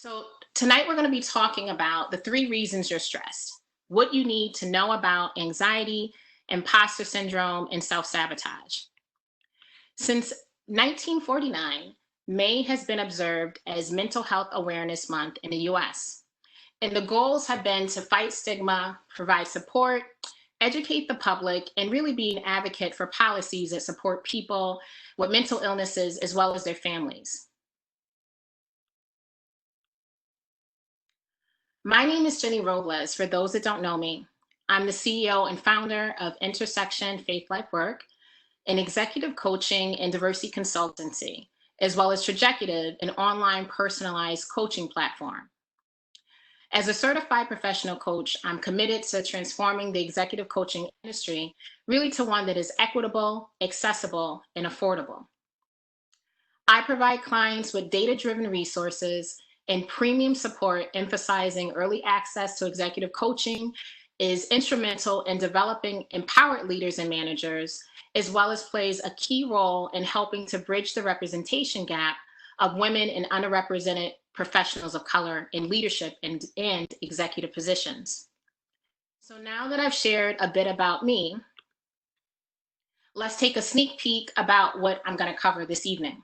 So, tonight we're going to be talking about the three reasons you're stressed, what you need to know about anxiety, imposter syndrome, and self sabotage. Since 1949, May has been observed as Mental Health Awareness Month in the US. And the goals have been to fight stigma, provide support, educate the public, and really be an advocate for policies that support people with mental illnesses as well as their families. My name is Jenny Robles. For those that don't know me, I'm the CEO and founder of Intersection Faith Life Work, an executive coaching and diversity consultancy, as well as Trajecutive, an online personalized coaching platform. As a certified professional coach, I'm committed to transforming the executive coaching industry really to one that is equitable, accessible, and affordable. I provide clients with data-driven resources and premium support, emphasizing early access to executive coaching is instrumental in developing empowered leaders and managers, as well as plays a key role in helping to bridge the representation gap of women and underrepresented professionals of color in leadership and executive positions. So now that I've shared a bit about me, let's take a sneak peek about what I'm going to cover this evening.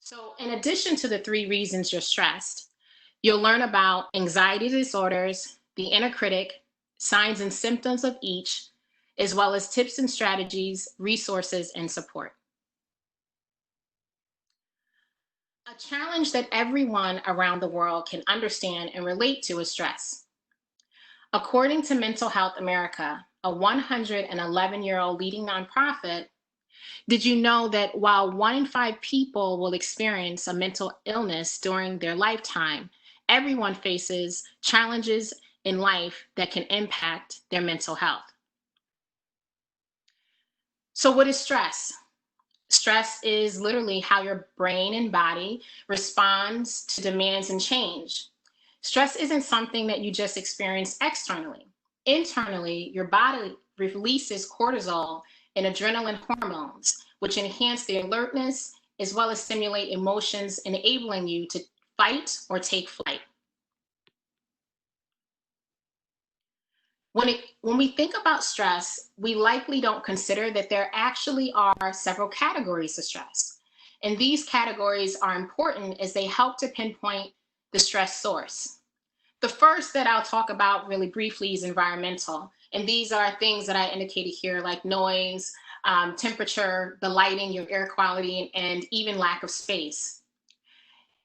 So, in addition to the three reasons you're stressed, you'll learn about anxiety disorders, the inner critic, signs and symptoms of each, as well as tips and strategies, resources, and support. A challenge that everyone around the world can understand and relate to is stress. According to Mental Health America, a 111-year-old leading nonprofit, did you know that while 1 in 5 people will experience a mental illness during their lifetime, everyone faces challenges in life that can impact their mental health? So, what is stress? Stress is literally how your brain and body responds to demands and change. Stress isn't something that you just experience externally. Internally, your body releases cortisol and adrenaline hormones, which enhance the alertness as well as stimulate emotions, enabling you to fight or take flight. When we think about stress, we likely don't consider that there actually are several categories of stress. And these categories are important as they help to pinpoint the stress source. The first that I'll talk about really briefly is environmental. And these are things that I indicated here, like noise, temperature, the lighting, your air quality, and even lack of space.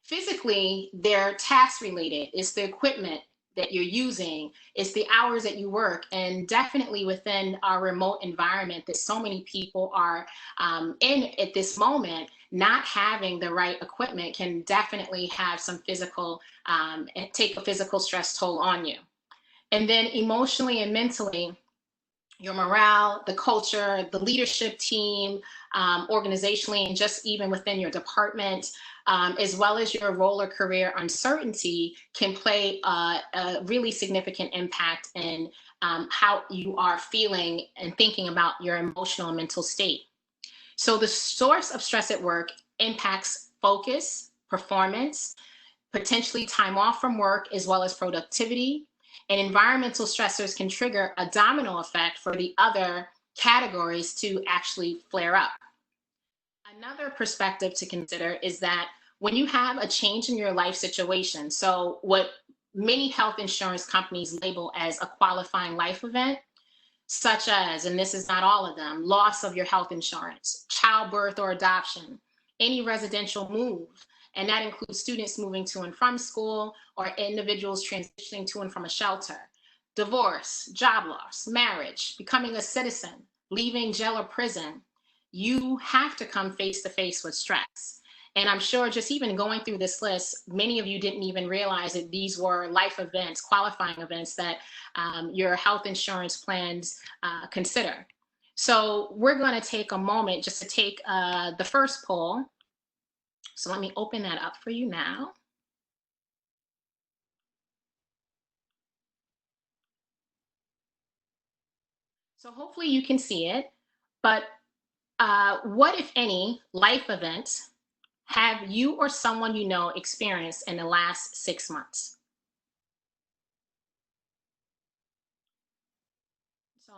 Physically, they're task related. It's the equipment that you're using, it's the hours that you work, and definitely within our remote environment that so many people are in at this moment, not having the right equipment can definitely have some physical, take a physical stress toll on you. And then emotionally and mentally, your morale, the culture, the leadership team, organizationally, and just even within your department, as well as your role or career uncertainty, can play a really significant impact in how you are feeling and thinking about your emotional and mental state. So, the source of stress at work impacts focus, performance, potentially time off from work, as well as productivity. And environmental stressors can trigger a domino effect for the other categories to actually flare up. Another perspective to consider is that when you have a change in your life situation, so what many health insurance companies label as a qualifying life event, such as, and this is not all of them, loss of your health insurance, childbirth or adoption, any residential move, and that includes students moving to and from school or individuals transitioning to and from a shelter, divorce, job loss, marriage, becoming a citizen, leaving jail or prison. You have to come face to face with stress. And I'm sure just even going through this list, many of you didn't even realize that these were life events, qualifying events that your health insurance plans consider. So we're going to take a moment just to take the first poll. So let me open that up for you now. So hopefully you can see it, but what, if any, life event have you or someone you know experienced in the last 6 months? So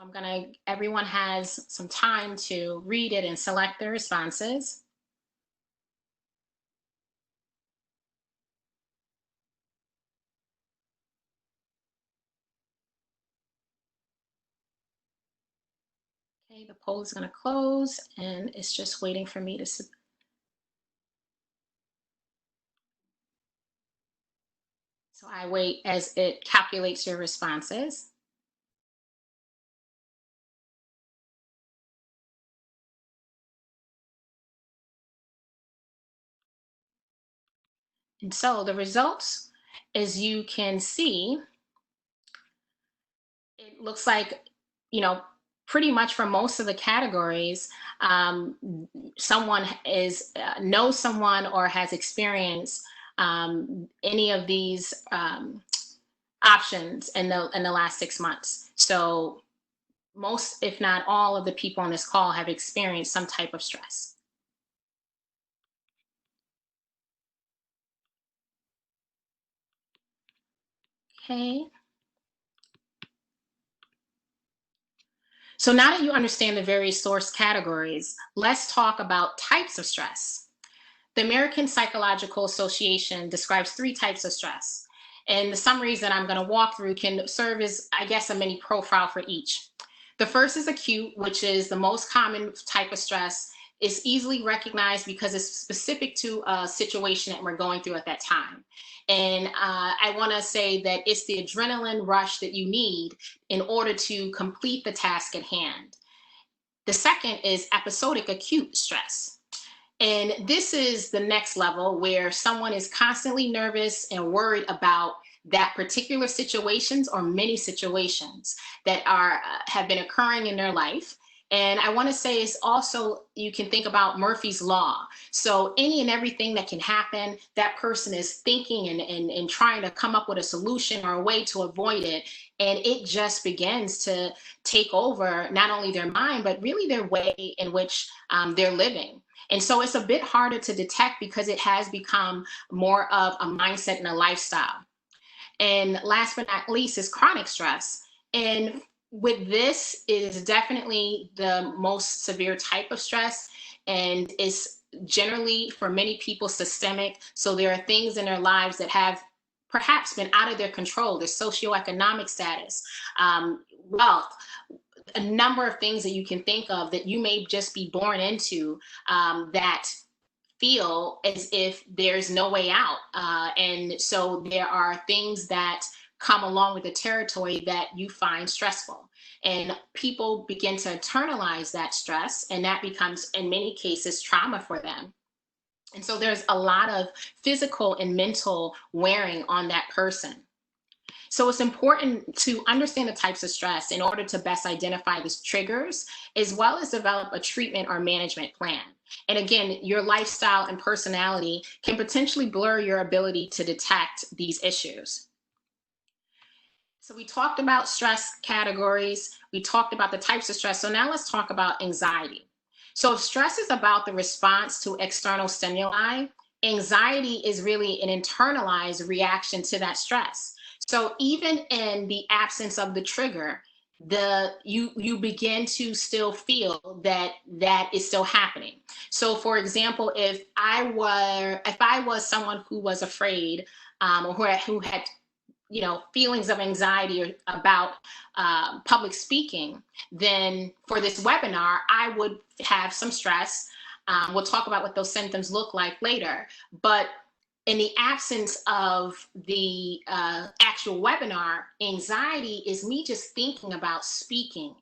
everyone has some time to read it and select their responses. Okay, the poll is going to close and it's just waiting for me to. So I wait as it calculates your responses. And so the results, as you can see, it looks like, you know, pretty much for most of the categories, um, someone is knows someone or has experienced any of these options in the last 6 months. So most, if not all, of the people on this call have experienced some type of stress. Okay. So now that you understand the various source categories, let's talk about types of stress. The American Psychological Association describes 3 types of stress. And the summaries that I'm going to walk through can serve as, I guess, a mini profile for each. The first is acute, which is the most common type of stress. It's easily recognized because it's specific to a situation that we're going through at that time. And I want to say that it's the adrenaline rush that you need in order to complete the task at hand. The second is episodic acute stress. And this is the next level where someone is constantly nervous and worried about that particular situations or many situations that have been occurring in their life. And I want to say it's also, you can think about Murphy's Law. So any and everything that can happen, that person is thinking and trying to come up with a solution or a way to avoid it. And it just begins to take over not only their mind, but really their way in which they're living. And so it's a bit harder to detect because it has become more of a mindset and a lifestyle. And last but not least is chronic stress. And with this, it is definitely the most severe type of stress, and it's generally for many people systemic. So there are things in their lives that have perhaps been out of their control, their socioeconomic status, wealth, a number of things that you can think of that you may just be born into, that feel as if there's no way out. And so there are things that come along with the territory that you find stressful. And people begin to internalize that stress, and that becomes, in many cases, trauma for them. And so there's a lot of physical and mental wearing on that person. So it's important to understand the types of stress in order to best identify the triggers, as well as develop a treatment or management plan. And again, your lifestyle and personality can potentially blur your ability to detect these issues. So we talked about stress categories, we talked about the types of stress. So now let's talk about anxiety. So if stress is about the response to external stimuli, anxiety is really an internalized reaction to that stress. So even in the absence of the trigger, you begin to still feel that is still happening. So for example, if I was someone who was afraid, or who had feelings of anxiety about public speaking, then for this webinar, I would have some stress. We'll talk about what those symptoms look like later. But in the absence of the actual webinar, anxiety is me just thinking about speaking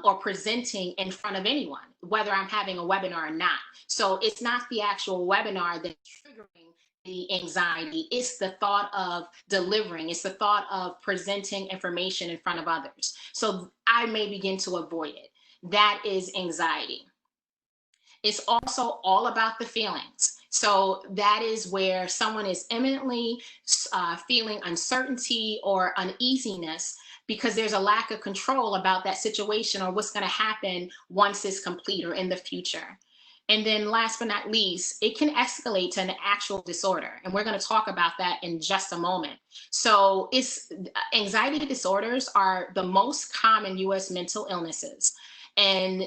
or presenting in front of anyone, whether I'm having a webinar or not. So it's not the actual webinar that's triggering the anxiety, it's the thought of delivering, it's the thought of presenting information in front of others. So I may begin to avoid it. That is anxiety. It's also all about the feelings. So that is where someone is imminently feeling uncertainty or uneasiness because there's a lack of control about that situation or what's going to happen once it's complete or in the future. And then last but not least, it can escalate to an actual disorder. And we're going to talk about that in just a moment. So it's anxiety disorders are the most common US mental illnesses. And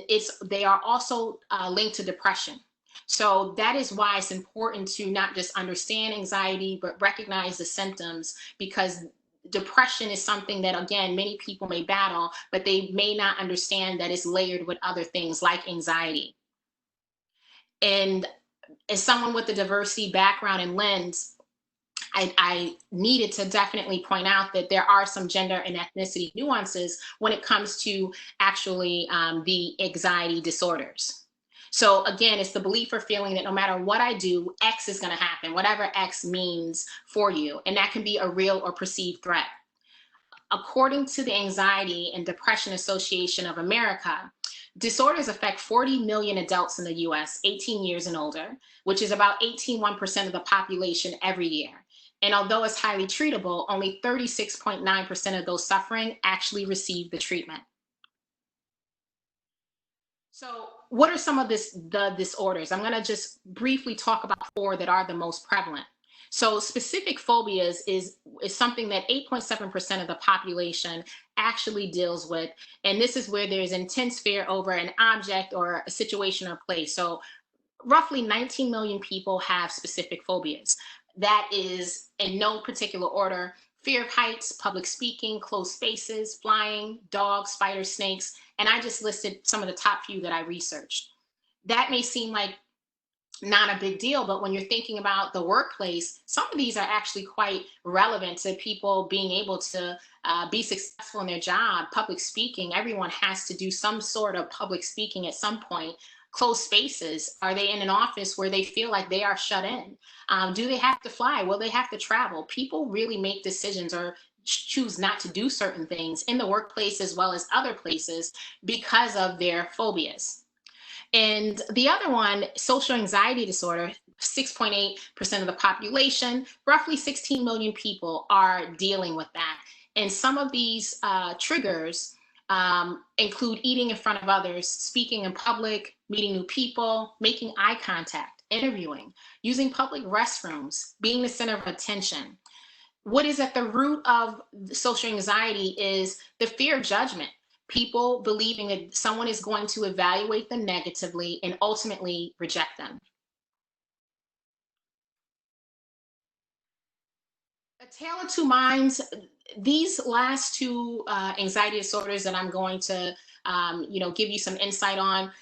they are also linked to depression. So that is why it's important to not just understand anxiety, but recognize the symptoms, because depression is something that, again, many people may battle, but they may not understand that it's layered with other things like anxiety. And as someone with a diversity background and lens, I needed to definitely point out that there are some gender and ethnicity nuances when it comes to actually the anxiety disorders. So again, it's the belief or feeling that no matter what I do, X is going to happen, whatever X means for you. And that can be a real or perceived threat. According to the Anxiety and Depression Association of America, disorders affect 40 million adults in the US, 18 years and older, which is about 18.1% of the population every year. And although it's highly treatable, only 36.9% of those suffering actually receive the treatment. So what are some of the disorders? I'm going to just briefly talk about 4 that are the most prevalent. So specific phobias is something that 8.7% of the population actually deals with. And this is where there's intense fear over an object or a situation or place. So roughly 19 million people have specific phobias. That is, in no particular order: fear of heights, public speaking, closed spaces, flying, dogs, spiders, snakes. And I just listed some of the top few that I researched. That may seem like not a big deal, but when you're thinking about the workplace, some of these are actually quite relevant to people being able to be successful in their job. Public speaking, everyone has to do some sort of public speaking at some point. Closed spaces, are they in an office where they feel like they are shut in? Do they have to fly? Will they have to travel? People really make decisions or choose not to do certain things in the workplace as well as other places because of their phobias. And the other one, social anxiety disorder, 6.8% of the population, roughly 16 million people are dealing with that. And some of these triggers include eating in front of others, speaking in public, meeting new people, making eye contact, interviewing, using public restrooms, being the center of attention. What is at the root of social anxiety is the fear of judgment. People believing that someone is going to evaluate them negatively and ultimately reject them. A Tale of Two Minds, these last 2 anxiety disorders that I'm going to give you some insight on,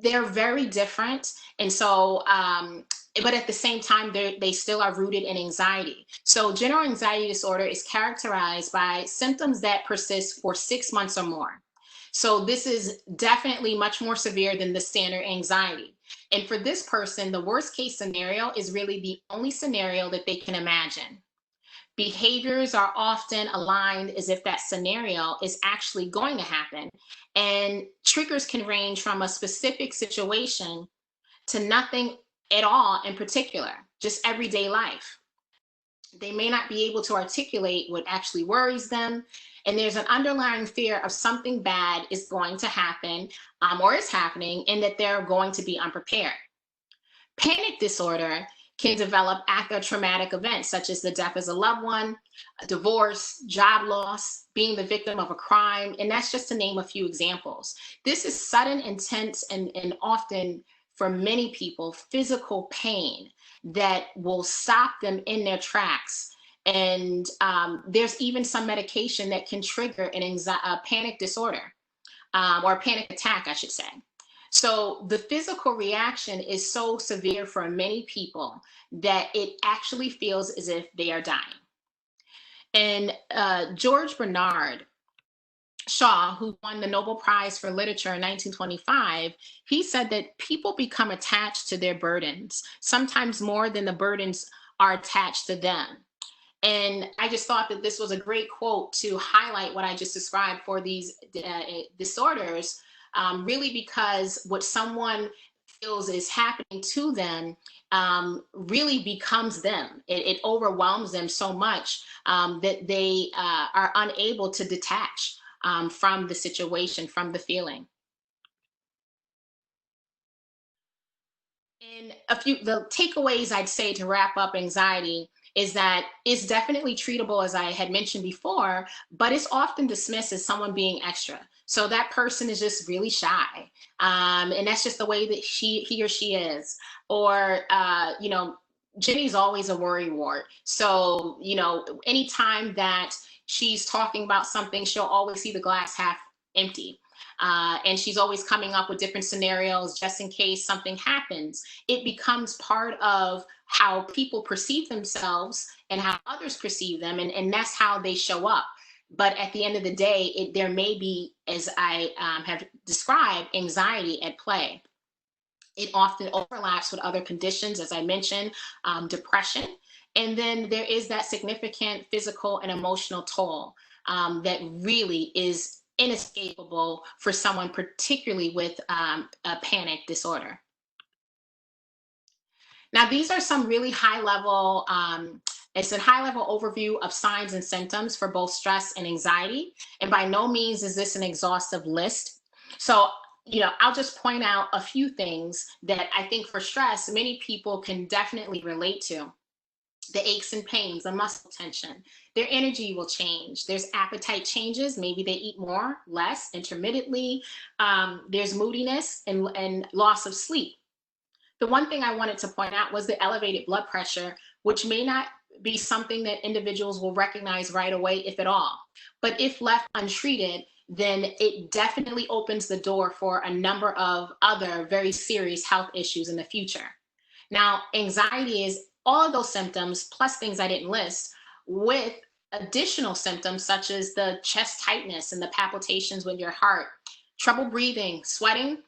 they're very different. And so, but at the same time, they still are rooted in anxiety. So general anxiety disorder is characterized by symptoms that persist for 6 months or more. So this is definitely much more severe than the standard anxiety. And for this person, the worst case scenario is really the only scenario that they can imagine. Behaviors are often aligned as if that scenario is actually going to happen. And triggers can range from a specific situation to nothing at all in particular, just everyday life. They may not be able to articulate what actually worries them. And there's an underlying fear of something bad is going to happen or is happening, and that they're going to be unprepared. Panic disorder can develop after a traumatic event, such as the death of a loved one, a divorce, job loss, being the victim of a crime. And that's just to name a few examples. This is sudden, intense, and often, for many people, physical pain that will stop them in their tracks. And there's even some medication that can trigger a panic disorder or a panic attack, I should say. So the physical reaction is so severe for many people that it actually feels as if they are dying. And George Bernard Shaw, who won the Nobel Prize for Literature in 1925, he said that people become attached to their burdens, sometimes more than the burdens are attached to them. And I just thought that this was a great quote to highlight what I just described for these disorders, really because what someone feels is happening to them really becomes them. It overwhelms them so much that they are unable to detach from the situation, from the feeling. And the takeaways I'd say to wrap up anxiety is that it's definitely treatable, as I had mentioned before, but it's often dismissed as someone being extra. So that person is just really shy. And that's just the way that he or she is. Or, Jenny's always a worry wart. So, anytime that she's talking about something, she'll always see the glass half empty. And she's always coming up with different scenarios just in case something happens. It becomes part of how people perceive themselves and how others perceive them, and that's how they show up. But at the end of the day, there may be, as I have described, anxiety at play. It often overlaps with other conditions, as I mentioned, depression. And then there is that significant physical and emotional toll that really is inescapable for someone, particularly with a panic disorder. Now, these are some really high level, it's a high level overview of signs and symptoms for both stress and anxiety. And by no means is this an exhaustive list. So, I'll just point out a few things that I think for stress, many people can definitely relate to. The aches and pains, the muscle tension, their energy will change. There's appetite changes. Maybe they eat more, less, intermittently. There's moodiness and loss of sleep. The one thing I wanted to point out was the elevated blood pressure, which may not be something that individuals will recognize right away, if at all. But if left untreated, then it definitely opens the door for a number of other very serious health issues in the future. Now, anxiety is all of those symptoms, plus things I didn't list, with additional symptoms such as the chest tightness and the palpitations with your heart, trouble breathing, sweating.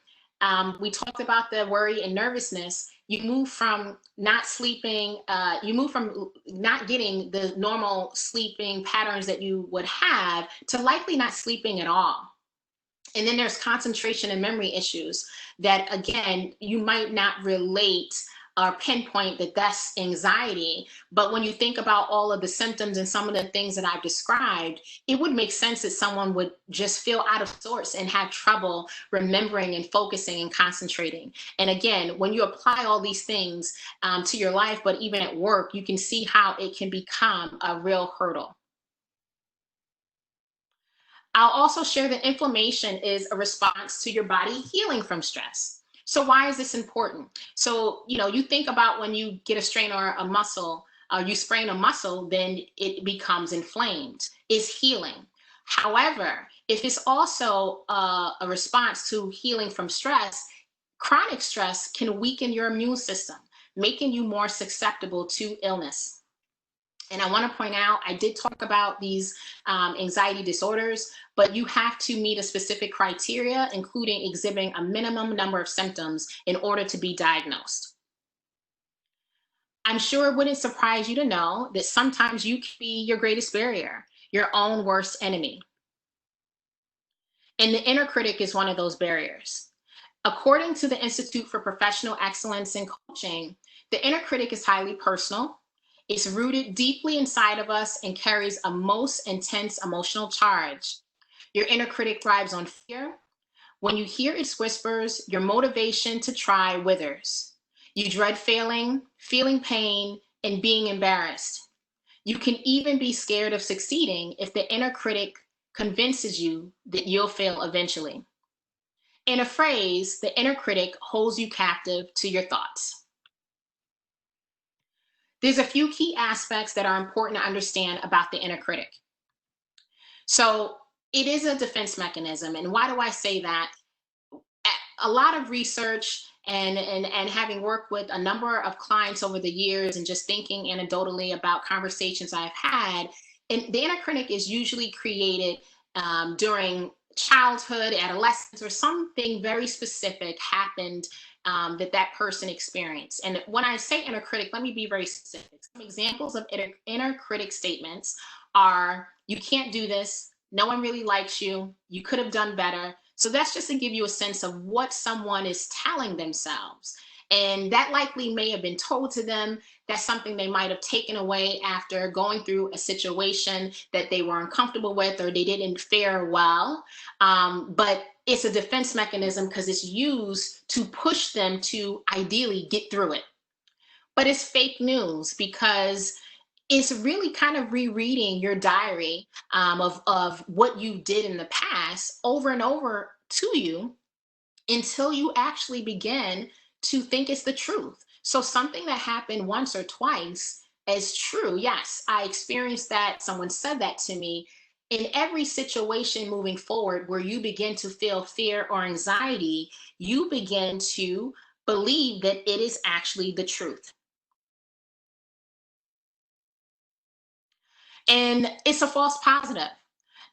We talked about the worry and nervousness. You move from not sleeping, you move from not getting the normal sleeping patterns that you would have to likely not sleeping at all. And then there's concentration and memory issues that, again, you might not relate or pinpoint that that's anxiety. But when you think about all of the symptoms and some of the things that I've described, it would make sense that someone would just feel out of sorts and have trouble remembering and focusing and concentrating. And again, when you apply all these things to your life, but even at work, you can see how it can become a real hurdle. I'll also share that inflammation is a response to your body healing from stress. So why is this important? So, you think about when you get a strain or a muscle, you sprain a muscle, then it becomes inflamed. It's healing. However, if it's also a response to healing from stress, chronic stress can weaken your immune system, making you more susceptible to illness. And I want to point out, I did talk about these anxiety disorders, but you have to meet a specific criteria, including exhibiting a minimum number of symptoms in order to be diagnosed. I'm sure it wouldn't surprise you to know that sometimes you can be your greatest barrier, your own worst enemy. And the inner critic is one of those barriers. According to the Institute for Professional Excellence in Coaching, the inner critic is highly personal. It's rooted deeply inside of us and carries a most intense emotional charge. Your inner critic thrives on fear. When you hear its whispers, your motivation to try withers. You dread failing, feeling pain, and being embarrassed. You can even be scared of succeeding if the inner critic convinces you that you'll fail eventually. In a phrase, the inner critic holds you captive to your thoughts. There's a few key aspects that are important to understand about the inner critic. So it is a defense mechanism. And why do I say that? A lot of research and having worked with a number of clients over the years and just thinking anecdotally about conversations I've had, and the inner critic is usually created during childhood, adolescence, or something very specific happened that person experienced. And when I say inner critic, let me be very specific. Some examples of inner critic statements are, you can't do this, no one really likes you, you could have done better. So that's just to give you a sense of what someone is telling themselves. And that likely may have been told to them. That's something they might have taken away after going through a situation that they were uncomfortable with or they didn't fare well. But it's a defense mechanism because it's used to push them to ideally get through it. But it's fake news because it's really kind of rereading your diary of what you did in the past over and over to you until you actually begin to think it's the truth. So something that happened once or twice is true. Yes, I experienced that. Someone said that to me. In every situation moving forward where you begin to feel fear or anxiety, you begin to believe that it is actually the truth. And it's a false positive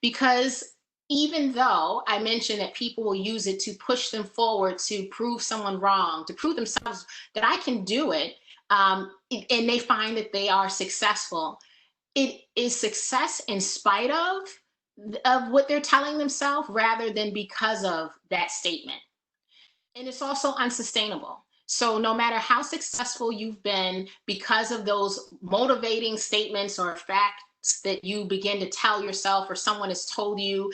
because even though I mentioned that people will use it to push them forward, to prove someone wrong, to prove themselves that I can do it, and they find that they are successful, it is success in spite of what they're telling themselves rather than because of that statement. And it's also unsustainable. So no matter how successful you've been because of those motivating statements or facts that you begin to tell yourself or someone has told you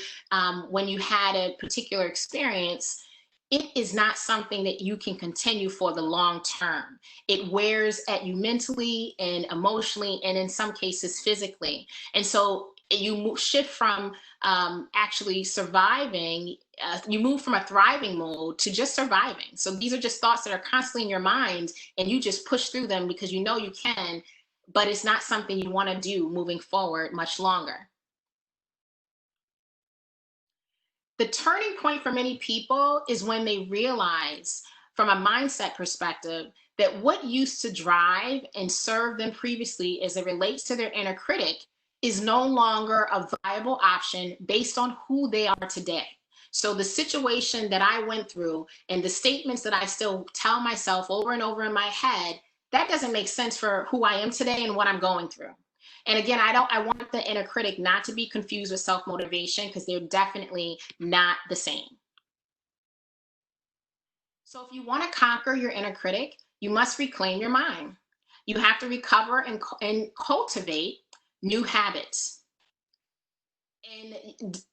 when you had a particular experience, it is not something that you can continue for the long term. It wears at you mentally and emotionally, and in some cases physically. And so you shift from actually surviving, you move from a thriving mode to just surviving. So these are just thoughts that are constantly in your mind, and you just push through them because you know you can, but it's not something you want to do moving forward much longer. The turning point for many people is when they realize, from a mindset perspective, that what used to drive and serve them previously as it relates to their inner critic is no longer a viable option based on who they are today. So the situation that I went through and the statements that I still tell myself over and over in my head, that doesn't make sense for who I am today and what I'm going through. And again, I want the inner critic not to be confused with self-motivation because they're definitely not the same. So if you want to conquer your inner critic, you must reclaim your mind. You have to recover and cultivate new habits. And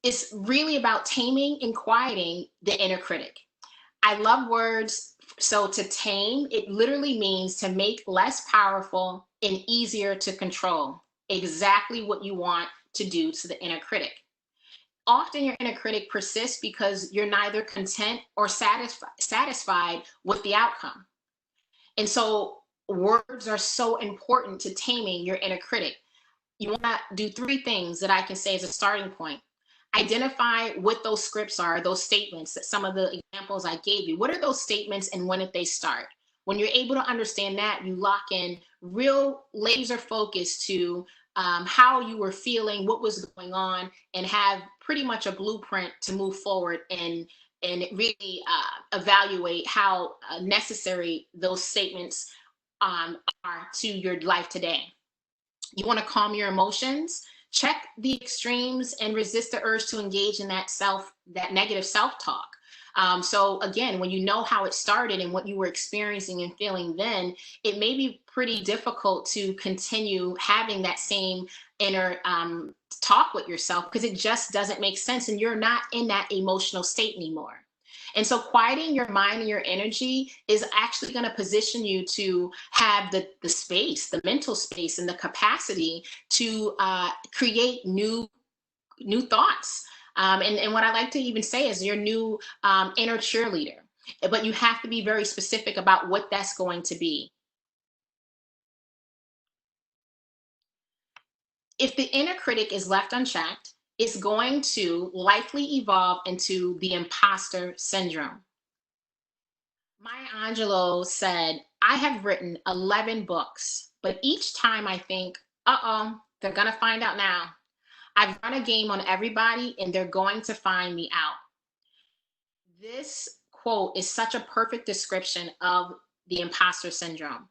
it's really about taming and quieting the inner critic. I love words. So to tame, it literally means to make less powerful and easier to control. Exactly what you want to do to the inner critic. Often your inner critic persists because you're neither content or satisfied with the outcome. And so words are so important to taming your inner critic. You want to do three things that I can say as a starting point. Identify what those scripts are, those statements, that some of the examples I gave you. What are those statements and when did they start? When you're able to understand that, you lock in real laser focus to how you were feeling, what was going on, and have pretty much a blueprint to move forward and really evaluate how necessary those statements are to your life today. You want to calm your emotions, check the extremes, and resist the urge to engage in that negative self-talk. So again, when you know how it started and what you were experiencing and feeling then, it may be pretty difficult to continue having that same inner talk with yourself because it just doesn't make sense and you're not in that emotional state anymore. And so quieting your mind and your energy is actually going to position you to have the space, the mental space and the capacity to create new thoughts. And what I like to even say is your new inner cheerleader. But you have to be very specific about what that's going to be. If the inner critic is left unchecked, it's going to likely evolve into the imposter syndrome. Maya Angelou said, I have written 11 books, but each time I think, uh-oh, they're going to find out now. I've run a game on everybody and they're going to find me out. This quote is such a perfect description of the imposter syndrome.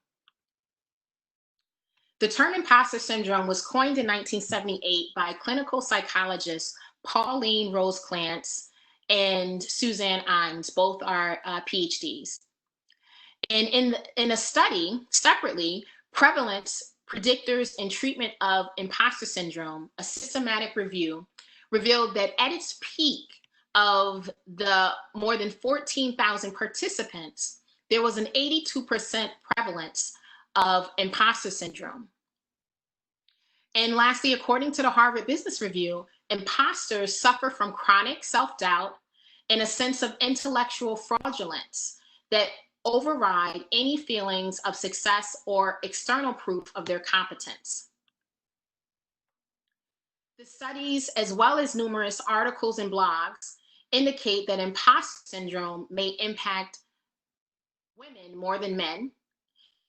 The term imposter syndrome was coined in 1978 by clinical psychologists Pauline Rose Clance and Suzanne Imes, both are PhDs. And in a study separately, prevalence, predictors, and treatment of imposter syndrome, a systematic review revealed that at its peak of the more than 14,000 participants, there was an 82% prevalence of imposter syndrome. And lastly, according to the Harvard Business Review, imposters suffer from chronic self-doubt and a sense of intellectual fraudulence that override any feelings of success or external proof of their competence. The studies, as well as numerous articles and blogs, indicate that imposter syndrome may impact women more than men.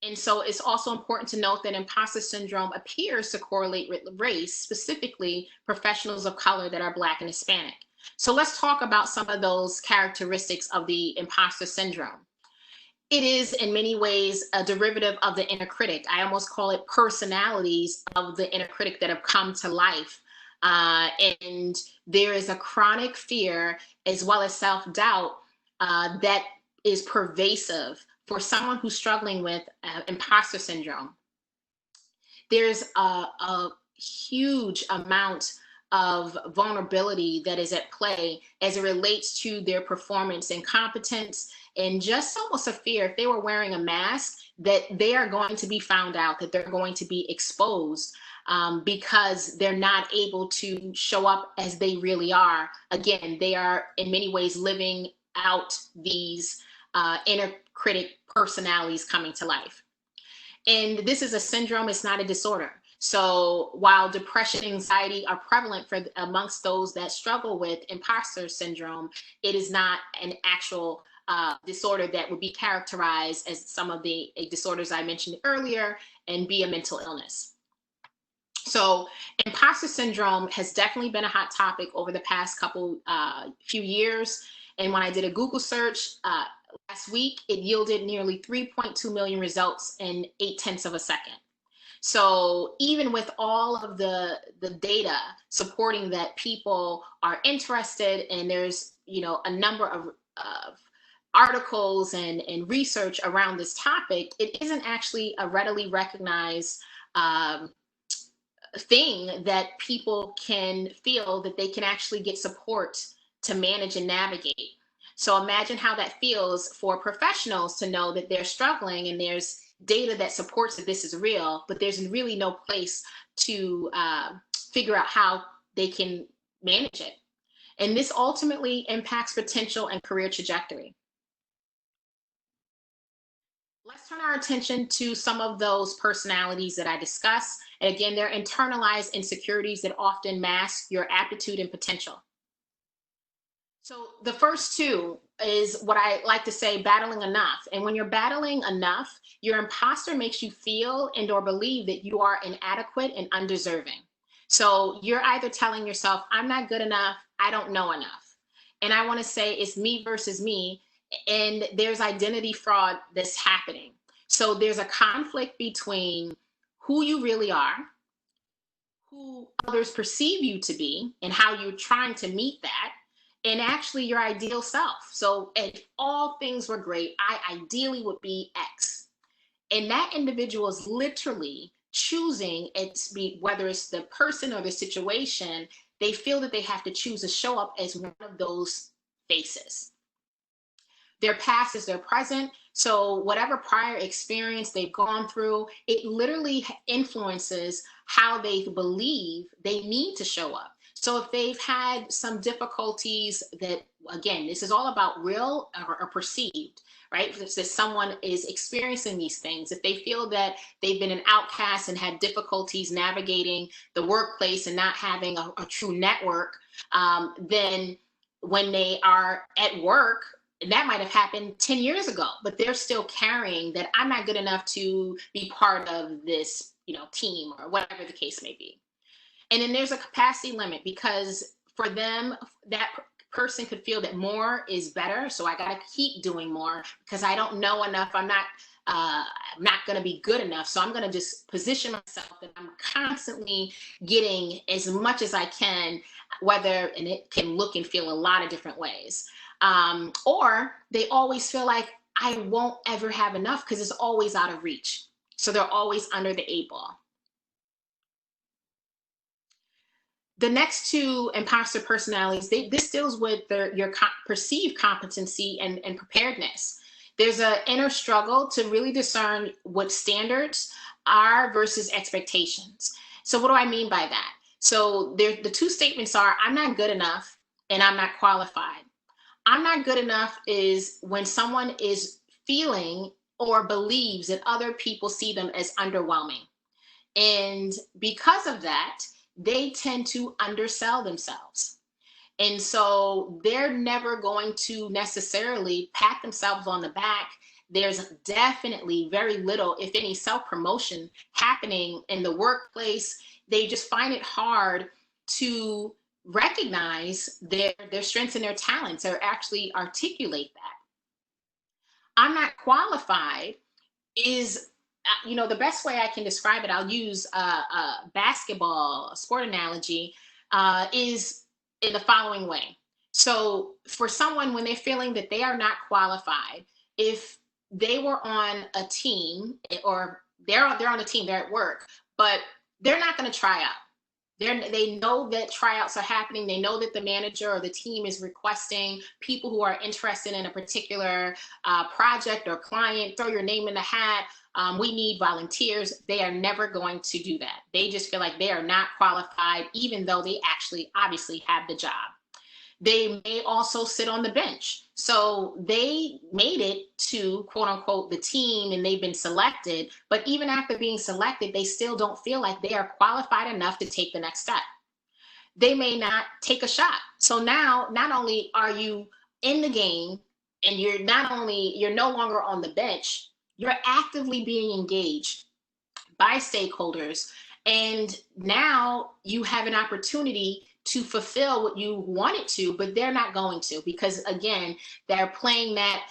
And so it's also important to note that imposter syndrome appears to correlate with race, specifically professionals of color that are Black and Hispanic. So let's talk about some of those characteristics of the imposter syndrome. It is in many ways a derivative of the inner critic. I almost call it personalities of the inner critic that have come to life. And there is a chronic fear as well as self-doubt that is pervasive for someone who's struggling with imposter syndrome. There's a huge amount of vulnerability that is at play as it relates to their performance and competence, and just almost a fear if they were wearing a mask that they are going to be found out, that they're going to be exposed because they're not able to show up as they really are. Again, they are in many ways living out these inner critic personalities coming to life. And this is a syndrome, it's not a disorder. So while depression and anxiety are prevalent amongst those that struggle with imposter syndrome, it is not an actual disorder that would be characterized as some of the disorders I mentioned earlier and be a mental illness. So imposter syndrome has definitely been a hot topic over the past few years. And when I did a Google search last week, it yielded nearly 3.2 million results in 0.8 of a second. So even with all of the data supporting that people are interested, and there's a number of articles and research around this topic, it isn't actually a readily recognized thing that people can feel that they can actually get support to manage and navigate. So imagine how that feels for professionals to know that they're struggling and there's data that supports that this is real, but there's really no place to figure out how they can manage it. And this ultimately impacts potential and career trajectory. Let's turn our attention to some of those personalities that I discussed. And again, they're internalized insecurities that often mask your aptitude and potential. So the first two is what I like to say, battling enough. And when you're battling enough, your imposter makes you feel and or believe that you are inadequate and undeserving. So you're either telling yourself, I'm not good enough, I don't know enough. And I want to say it's me versus me. And there's identity fraud that's happening. So there's a conflict between who you really are, who others perceive you to be, and how you're trying to meet that, and actually your ideal self. So if all things were great, I ideally would be X. And that individual is literally choosing it to be, whether it's the person or the situation, they feel that they have to choose to show up as one of those faces. Their past is their present. So whatever prior experience they've gone through, it literally influences how they believe they need to show up. So if they've had some difficulties that, again, this is all about real or perceived, right? If someone is experiencing these things, if they feel that they've been an outcast and had difficulties navigating the workplace and not having a true network, then when they are at work, that might have happened 10 years ago, but they're still carrying that I'm not good enough to be part of this, team or whatever the case may be. And then there's a capacity limit, because for them, that person could feel that more is better. So I got to keep doing more because I don't know enough. I'm not going to be good enough. So I'm going to just position myself that I'm constantly getting as much as I can, and it can look and feel a lot of different ways. Or they always feel like I won't ever have enough because it's always out of reach. So they're always under the 8 ball. The next two imposter personalities, this deals with your perceived competency and preparedness. There's an inner struggle to really discern what standards are versus expectations. So what do I mean by that? So the two statements are, I'm not good enough and I'm not qualified. I'm not good enough is when someone is feeling or believes that other people see them as underwhelming. And because of that, they tend to undersell themselves. And so they're never going to necessarily pat themselves on the back. There's definitely very little, if any, self promotion happening in the workplace. They just find it hard to recognize their strengths and their talents, or actually articulate that. I'm not qualified is, the best way I can describe it, I'll use a basketball a sport analogy, is in the following way. So for someone, when they're feeling that they are not qualified, if they were on a team, or they're on a team, they're at work, but they're not going to try out. They know that tryouts are happening. They know that the manager or the team is requesting people who are interested in a particular project or client. Throw your name in the hat. We need volunteers. They are never going to do that. They just feel like they are not qualified, even though they actually obviously have the job. They may also sit on the bench. So they made it to, quote unquote, the team, and they've been selected. But even after being selected, they still don't feel like they are qualified enough to take the next step. They may not take a shot. So now, not only are you in the game, and you're no longer on the bench, you're actively being engaged by stakeholders. And now you have an opportunity to fulfill what you wanted to, but they're not going to, because again, they're playing that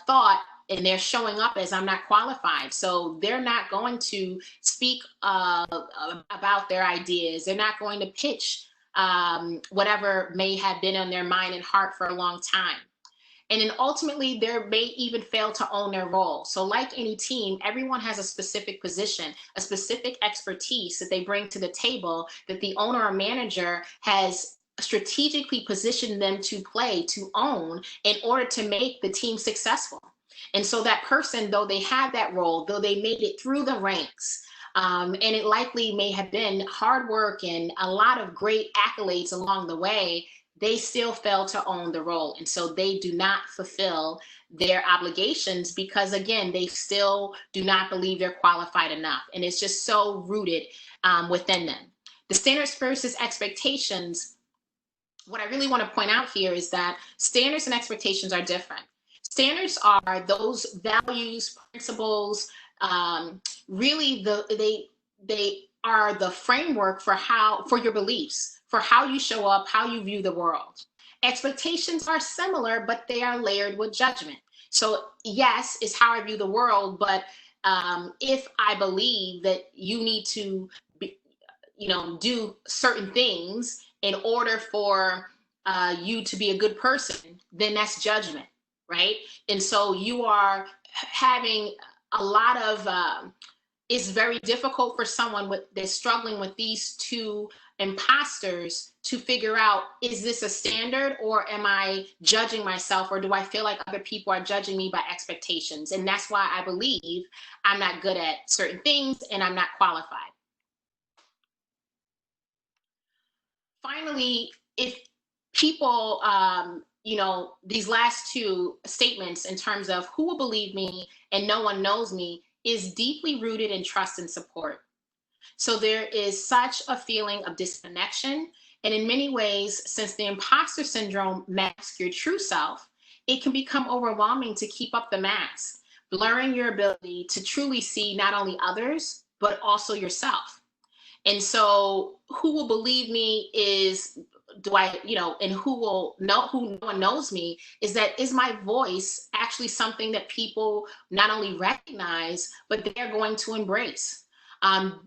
thought, and they're showing up as, I'm not qualified. So they're not going to speak about their ideas. They're not going to pitch whatever may have been on their mind and heart for a long time. And then ultimately, they may even fail to own their role. So like any team, everyone has a specific position, a specific expertise that they bring to the table, that the owner or manager has strategically positioned them to play, to own, in order to make the team successful. And so that person, though they had that role, though they made it through the ranks, and it likely may have been hard work and a lot of great accolades along the way, they still fail to own the role. And so they do not fulfill their obligations because, again, they still do not believe they're qualified enough. And it's just so rooted within them. The standards versus expectations, what I really want to point out here is that standards and expectations are different. Standards are those values, principles, really they are the framework for your beliefs, for how you show up, how you view the world. Expectations are similar, but they are layered with judgment. So yes, it's how I view the world, but if I believe that you need to do certain things in order for you to be a good person, then that's judgment, right? And so you are having a lot of it's very difficult for someone that's struggling with these two imposters to figure out, is this a standard, or am I judging myself, or do I feel like other people are judging me by expectations? And that's why I believe I'm not good at certain things and I'm not qualified. Finally, if people, these last two statements in terms of who will believe me and no one knows me is deeply rooted in trust and support. So there is such a feeling of disconnection. And in many ways, since the imposter syndrome masks your true self, it can become overwhelming to keep up the mask, blurring your ability to truly see not only others, but also yourself. And so who will believe me is, and who no one knows me, is my voice actually something that people not only recognize, but they're going to embrace?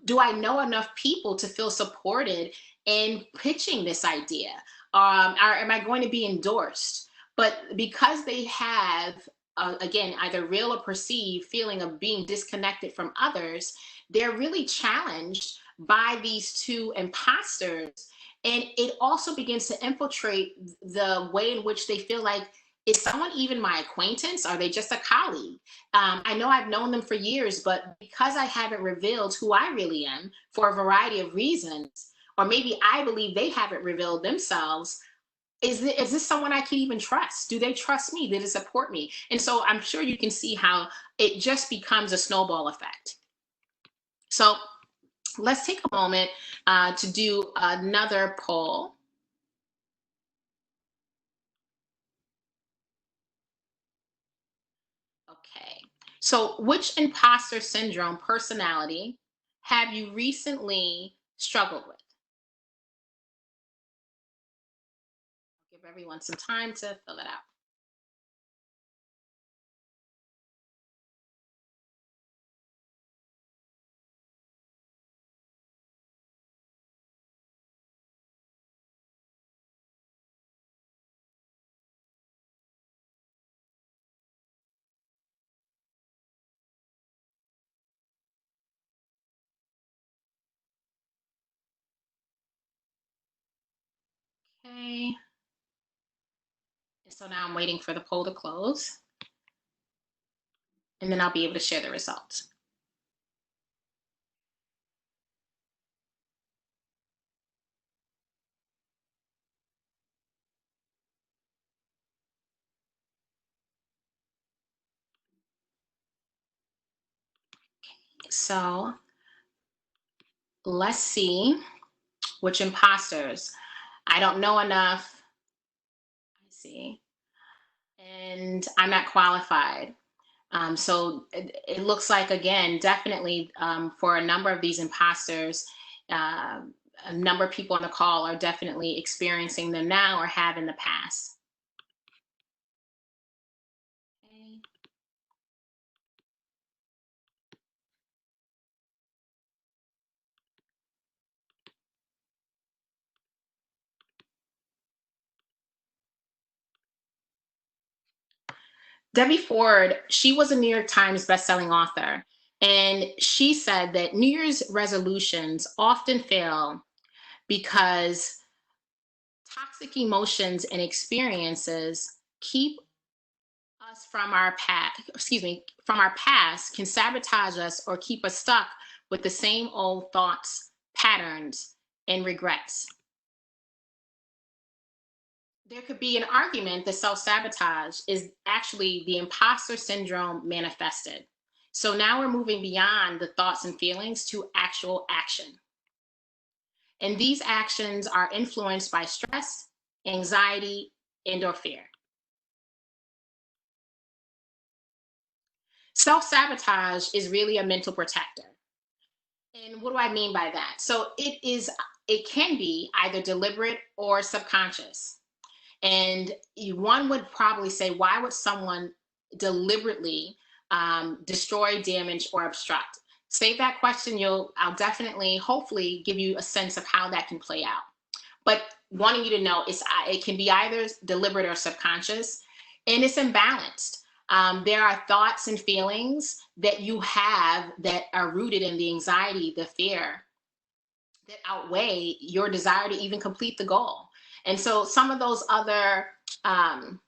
Do I know enough people to feel supported in pitching this idea? Am I going to be endorsed? But because they have again, either real or perceived feeling of being disconnected from others, they're really challenged by these two imposters. And it also begins to infiltrate the way in which they feel like, is someone even my acquaintance? Are they just a colleague? I know I've known them for years, but because I haven't revealed who I really am for a variety of reasons, or maybe I believe they haven't revealed themselves, is this someone I can even trust? Do they trust me? Do they support me? And so I'm sure you can see how it just becomes a snowball effect. So let's take a moment to do another poll. Okay. So which imposter syndrome personality have you recently struggled with? Give everyone some time to fill it out. Okay. And so now I'm waiting for the poll to close, and then I'll be able to share the results. So let's see which imposters. I don't know enough. I see. And I'm not qualified. So it looks like, again, definitely for a number of these imposters, uh, a number of people on the call are definitely experiencing them now or have in the past. Okay. Debbie Ford, she was a New York Times bestselling author. And she said that New Year's resolutions often fail because toxic emotions and experiences keep us from our past, from our past can sabotage us or keep us stuck with the same old thoughts, patterns, and regrets. There could be an argument that self-sabotage is actually the imposter syndrome manifested. So now we're moving beyond the thoughts and feelings to actual action. And these actions are influenced by stress, anxiety, and or fear. Self-sabotage is really a mental protector. And what do I mean by that? So it can be either deliberate or subconscious. And one would probably say, why would someone deliberately destroy, damage, or obstruct? Save that question. I'll definitely, hopefully, give you a sense of how that can play out. But wanting you to know, it can be either deliberate or subconscious, and it's imbalanced. There are thoughts and feelings that you have that are rooted in the anxiety, the fear, that outweigh your desire to even complete the goal. And so um,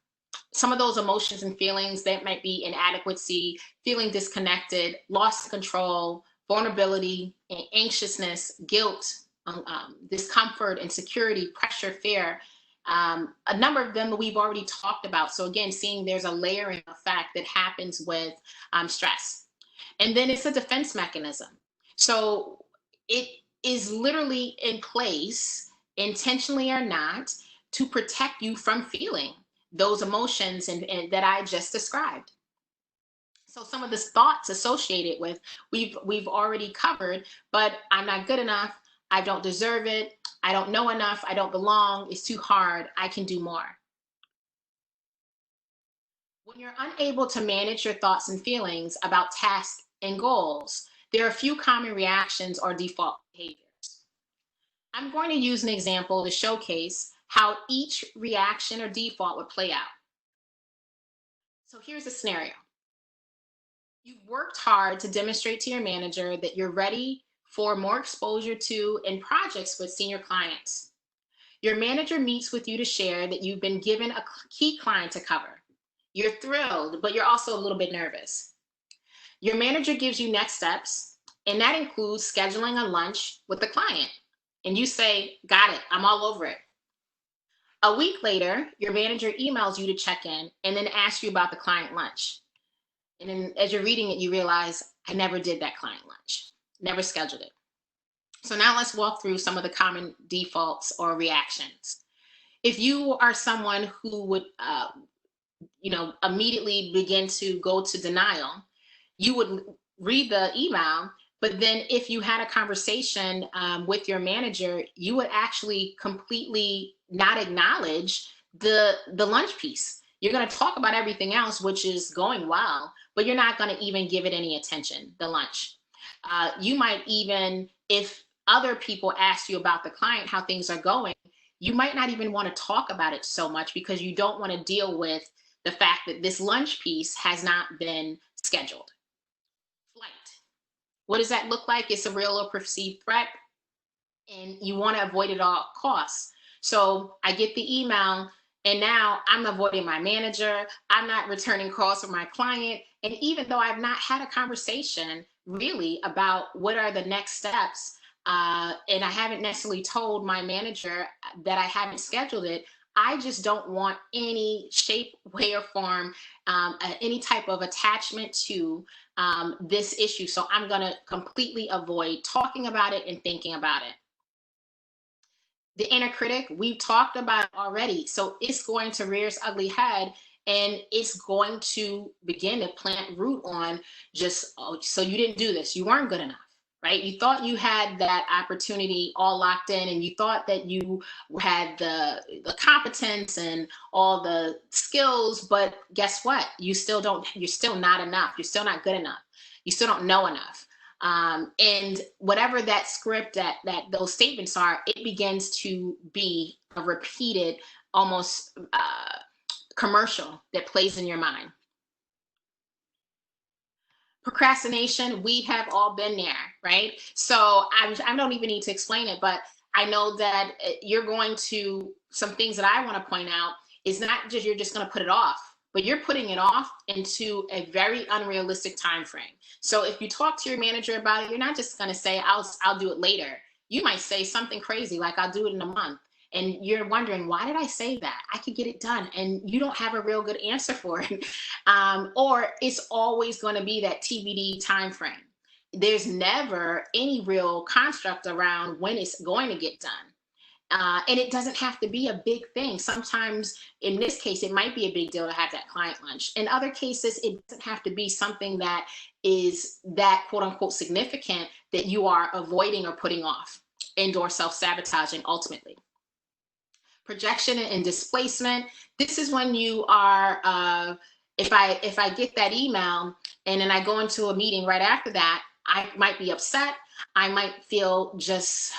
some of those emotions and feelings that might be inadequacy, feeling disconnected, loss of control, vulnerability, anxiousness, guilt, discomfort, insecurity, pressure, fear. A number of them we've already talked about. So again, seeing there's a layering effect that happens with stress. And then it's a defense mechanism. So it is literally in place, intentionally or not, to protect you from feeling those emotions and that I just described. So some of the thoughts associated with we've already covered, but I'm not good enough, I don't deserve it, I don't know enough, I don't belong, it's too hard, I can do more. When you're unable to manage your thoughts and feelings about tasks and goals, there are a few common reactions or default behaviors. I'm going to use an example to showcase how each reaction or default would play out. So here's a scenario. You've worked hard to demonstrate to your manager that you're ready for more exposure to and projects with senior clients. Your manager meets with you to share that you've been given a key client to cover. You're thrilled, but you're also a little bit nervous. Your manager gives you next steps, and that includes scheduling a lunch with the client. And you say, got it, I'm all over it. A week later, your manager emails you to check in and then asks you about the client lunch. And then as you're reading it, you realize, I never did that client lunch, never scheduled it. So now let's walk through some of the common defaults or reactions. If you are someone who would, immediately begin to go to denial, you would read the email, but then if you had a conversation with your manager, you would actually completely not acknowledge the lunch piece. You're going to talk about everything else, which is going well, but you're not going to even give it any attention, the lunch. You might even, if other people ask you about the client, how things are going, you might not even want to talk about it so much because you don't want to deal with the fact that this lunch piece has not been scheduled. Flight. What does that look like? It's a real or perceived threat, and you want to avoid it at all costs. So I get the email, and now I'm avoiding my manager. I'm not returning calls from my client. And even though I've not had a conversation really about what are the next steps, and I haven't necessarily told my manager that I haven't scheduled it, I just don't want any shape, way, or form, any type of attachment to this issue. So I'm going to completely avoid talking about it and thinking about it. The inner critic, we've talked about already. So it's going to rear its ugly head, and it's going to begin to plant root on just, oh, so you didn't do this. You weren't good enough, right? You thought you had that opportunity all locked in, and you thought that you had the competence and all the skills, but guess what? You still don't, you're still not enough. You're still not good enough. You still don't know enough. And whatever that script that those statements are, it begins to be a repeated, almost commercial that plays in your mind. Procrastination, we have all been there, right? So I don't even need to explain it, but I know that you're going to, some things that I want to point out is not just you're just going to put it off, but you're putting it off into a very unrealistic time frame. So if you talk to your manager about it, you're not just going to say, I'll do it later. You might say something crazy like, I'll do it in a month. And you're wondering, why did I say that? I could get it done. And you don't have a real good answer for it. Or it's always going to be that TBD time frame. There's never any real construct around when it's going to get done. And it doesn't have to be a big thing. Sometimes in this case, it might be a big deal to have that client lunch. In other cases, it doesn't have to be something that is that quote unquote significant that you are avoiding or putting off, and/or self-sabotaging ultimately. Projection and displacement. This is when you are, if I get that email and then I go into a meeting right after that, I might be upset. I might feel just,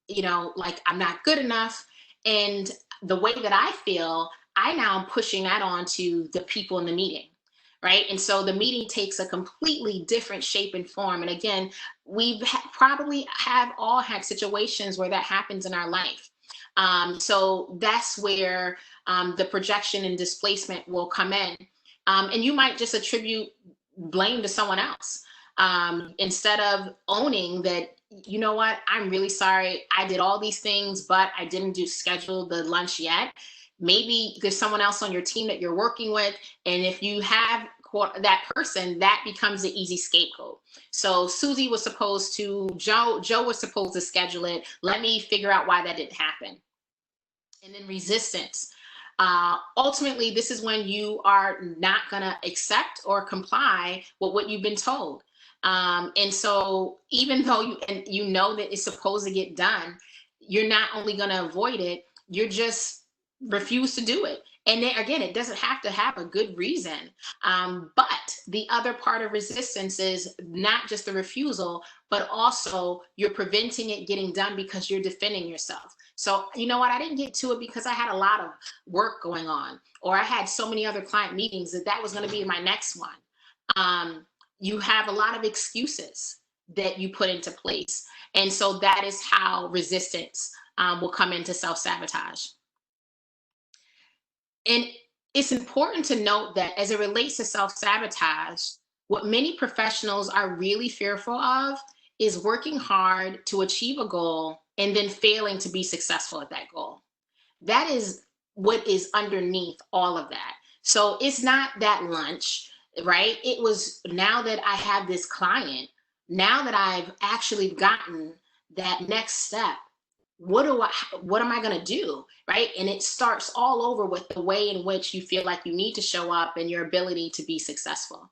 like I'm not good enough. And the way that I feel, I now am pushing that on to the people in the meeting, right? And so the meeting takes a completely different shape and form. And again, we probably have all had situations where that happens in our life. So that's where the projection and displacement will come in. And you might just attribute blame to someone else instead of owning that, you know what, I'm really sorry. I did all these things, but I didn't schedule the lunch yet. Maybe there's someone else on your team that you're working with. And if you have that person, that becomes the easy scapegoat. So Susie was supposed to, Joe was supposed to schedule it. Let me figure out why that didn't happen. And then resistance. Ultimately, this is when you are not going to accept or comply with what you've been told. And so even though you know that it's supposed to get done, you're not only going to avoid it, you're just refuse to do it. And then again, it doesn't have to have a good reason. But the other part of resistance is not just the refusal, but also you're preventing it getting done because you're defending yourself. So, you know what? I didn't get to it because I had a lot of work going on, or I had so many other client meetings that was going to be my next one. You have a lot of excuses that you put into place. And so that is how resistance will come into self-sabotage. And it's important to note that as it relates to self-sabotage, what many professionals are really fearful of is working hard to achieve a goal and then failing to be successful at that goal. That is what is underneath all of that. So it's not that lunch, right? It was, now that I have this client, now that I've actually gotten that next step, what am I going to do, right? And it starts all over with the way in which you feel like you need to show up and your ability to be successful.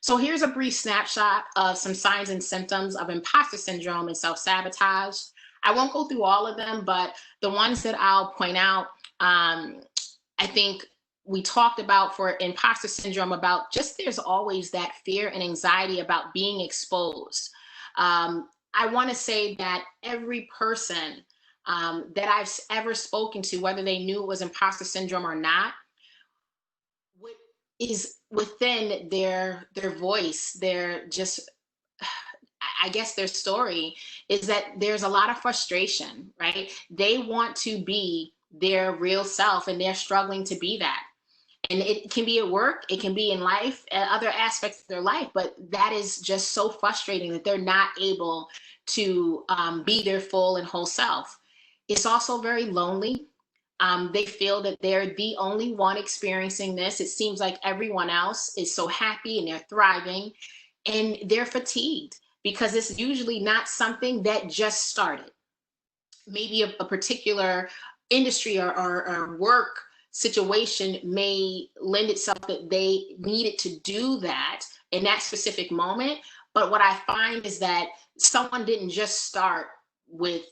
So here's a brief snapshot of some signs and symptoms of imposter syndrome and self-sabotage. I won't go through all of them, but the ones that I'll point out, I think we talked about for imposter syndrome about just there's always that fear and anxiety about being exposed. I want to say that every person that I've ever spoken to, whether they knew it was imposter syndrome or not, what is within their voice, their just, I guess their story is that there's a lot of frustration, right? They want to be their real self and they're struggling to be that. And it can be at work, it can be in life, other aspects of their life, but that is just so frustrating that they're not able to be their full and whole self. It's also very lonely. They feel that they're the only one experiencing this. It seems like everyone else is so happy and they're thriving, and they're fatigued because it's usually not something that just started. Maybe a particular industry or work situation may lend itself that they needed to do that in that specific moment. But what I find is that someone didn't just start with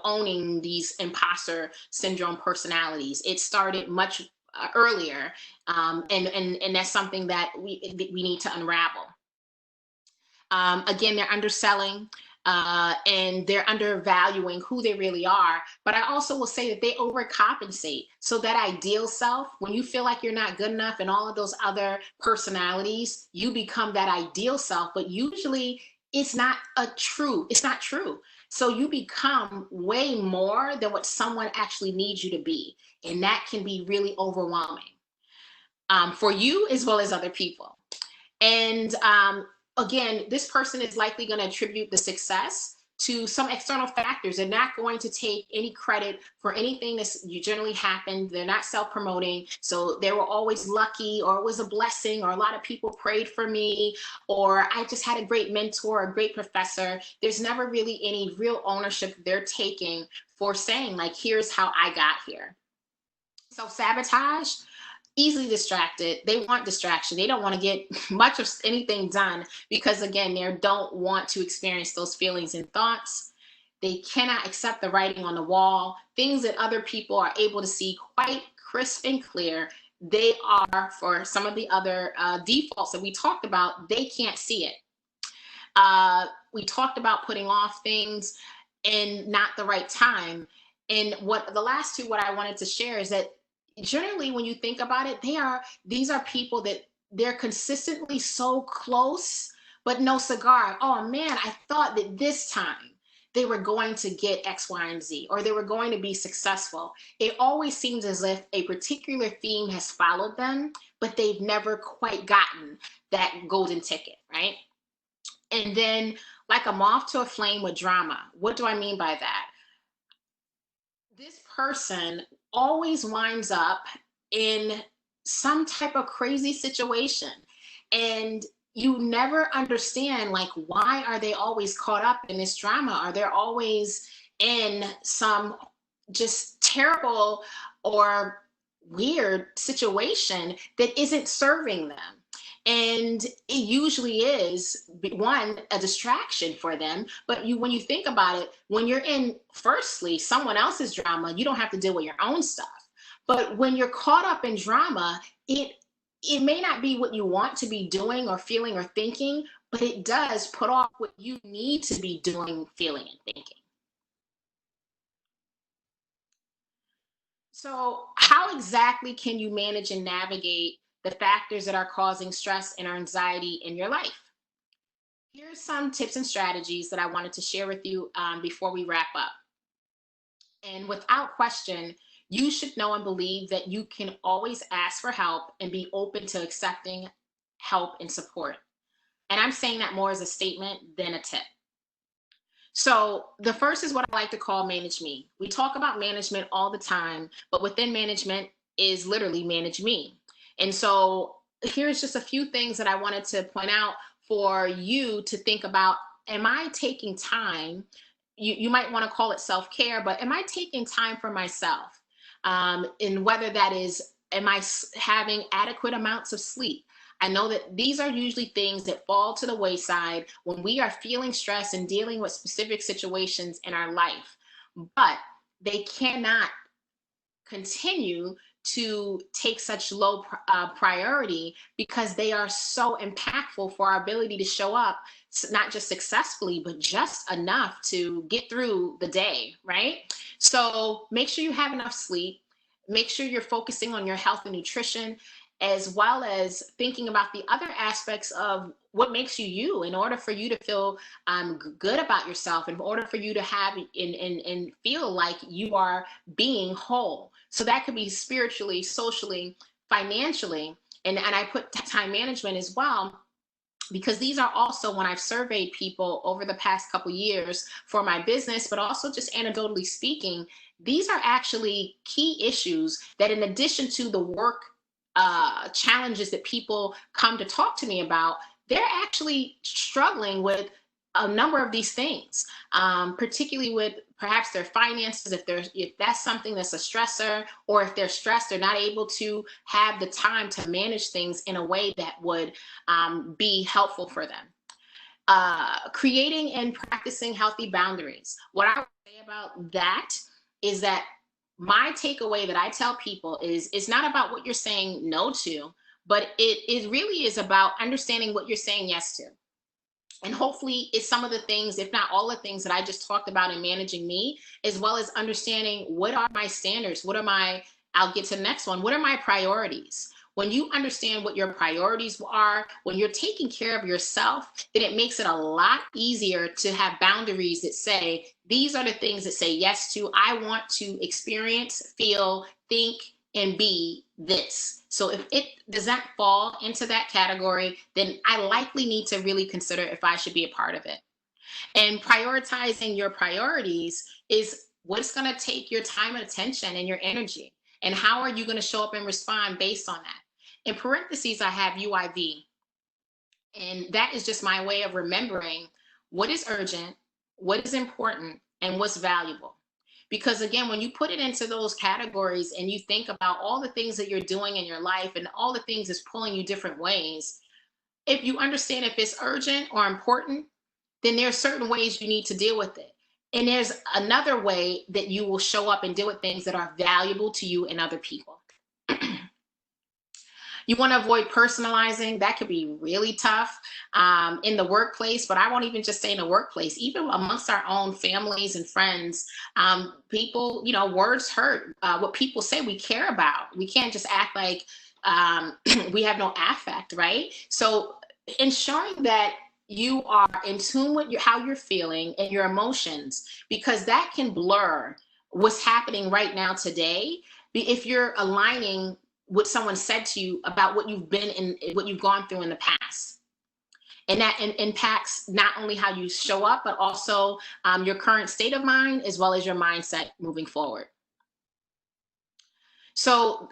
owning these imposter syndrome personalities. It started much earlier, and that's something that we need to unravel. Again, they're underselling, and they're undervaluing who they really are. But I also will say that they overcompensate. So that ideal self, when you feel like you're not good enough and all of those other personalities, you become that ideal self. But usually it's not true. So you become way more than what someone actually needs you to be. And that can be really overwhelming for you as well as other people. And again, this person is likely going to attribute the success to some external factors. They're not going to take any credit for anything that's generally happened. They're not self-promoting. So they were always lucky, or it was a blessing, or a lot of people prayed for me, or I just had a great mentor, a great professor. There's never really any real ownership they're taking for saying, like, here's how I got here. Self-sabotage, easily distracted. They want distraction. They don't want to get much of anything done because, again, they don't want to experience those feelings and thoughts. They cannot accept the writing on the wall, things that other people are able to see quite crisp and clear. They are, for some of the other defaults that we talked about, they can't see it. We talked about putting off things and not the right time. And what the last two, what I wanted to share is that generally, when you think about it, these are people that they're consistently so close, but no cigar. Oh man, I thought that this time they were going to get X, Y, and Z, or they were going to be successful. It always seems as if a particular theme has followed them, but they've never quite gotten that golden ticket, right? And then, like a moth to a flame with drama. What do I mean by that? This person always winds up in some type of crazy situation, and you never understand, like, why are they always caught up in this drama? Are they always in some just terrible or weird situation that isn't serving them? And it usually is one, a distraction for them. But when you think about it, when you're in firstly someone else's drama, you don't have to deal with your own stuff. But when you're caught up in drama, it may not be what you want to be doing or feeling or thinking, but it does put off what you need to be doing, feeling, and thinking. So, how exactly can you manage and navigate the factors that are causing stress and anxiety in your life? Here's some tips and strategies that I wanted to share with you before we wrap up. And without question, you should know and believe that you can always ask for help and be open to accepting help and support. And I'm saying that more as a statement than a tip. So the first is what I like to call manage me. We talk about management all the time, but within management is literally manage me. And so here's just a few things that I wanted to point out for you to think about. Am I taking time? You might want to call it self-care, but am I taking time for myself? And whether that is, am I having adequate amounts of sleep? I know that these are usually things that fall to the wayside when we are feeling stress and dealing with specific situations in our life, but they cannot continue to take such low priority because they are so impactful for our ability to show up, not just successfully, but just enough to get through the day, right? So make sure you have enough sleep. Make sure you're focusing on your health and nutrition, as well as thinking about the other aspects of what makes you you in order for you to feel good about yourself, in order for you to have and feel like you are being whole. So that could be spiritually, socially, financially, and I put time management as well, because these are also, when I've surveyed people over the past couple years for my business, but also just anecdotally speaking, these are actually key issues that, in addition to the work challenges that people come to talk to me about, they're actually struggling with a number of these things, particularly with perhaps their finances, if that's something that's a stressor, or if they're stressed, they're not able to have the time to manage things in a way that would be helpful for them. Creating and practicing healthy boundaries. What I would say about that is that my takeaway that I tell people is it's not about what you're saying no to, but it really is about understanding what you're saying yes to. And hopefully it's some of the things, if not all the things that I just talked about in managing me, as well as understanding what are my standards, what are my, I'll get to the next one, what are my priorities? When you understand what your priorities are, when you're taking care of yourself, then it makes it a lot easier to have boundaries that say, these are the things that say yes to, I want to experience, feel, think, and be this. So if it does not fall into that category, then I likely need to really consider if I should be a part of it. And prioritizing your priorities is what's going to take your time and attention and your energy. And how are you going to show up and respond based on that? In parentheses, I have UIV. And that is just my way of remembering what is urgent, what is important, and what's valuable. Because again, when you put it into those categories and you think about all the things that you're doing in your life and all the things that's pulling you different ways, if you understand if it's urgent or important, then there's certain ways you need to deal with it. And there's another way that you will show up and deal with things that are valuable to you and other people. You want to avoid personalizing. That could be really tough in the workplace, but I won't even just say in the workplace, even amongst our own families and friends, people, words hurt. What people say we care about. We can't just act like we have no affect, right? So ensuring that you are in tune with how you're feeling and your emotions, because that can blur what's happening right now today. If you're aligning what someone said to you about what you've been in, what you've gone through in the past. And that impacts not only how you show up, but also your current state of mind, as well as your mindset moving forward. So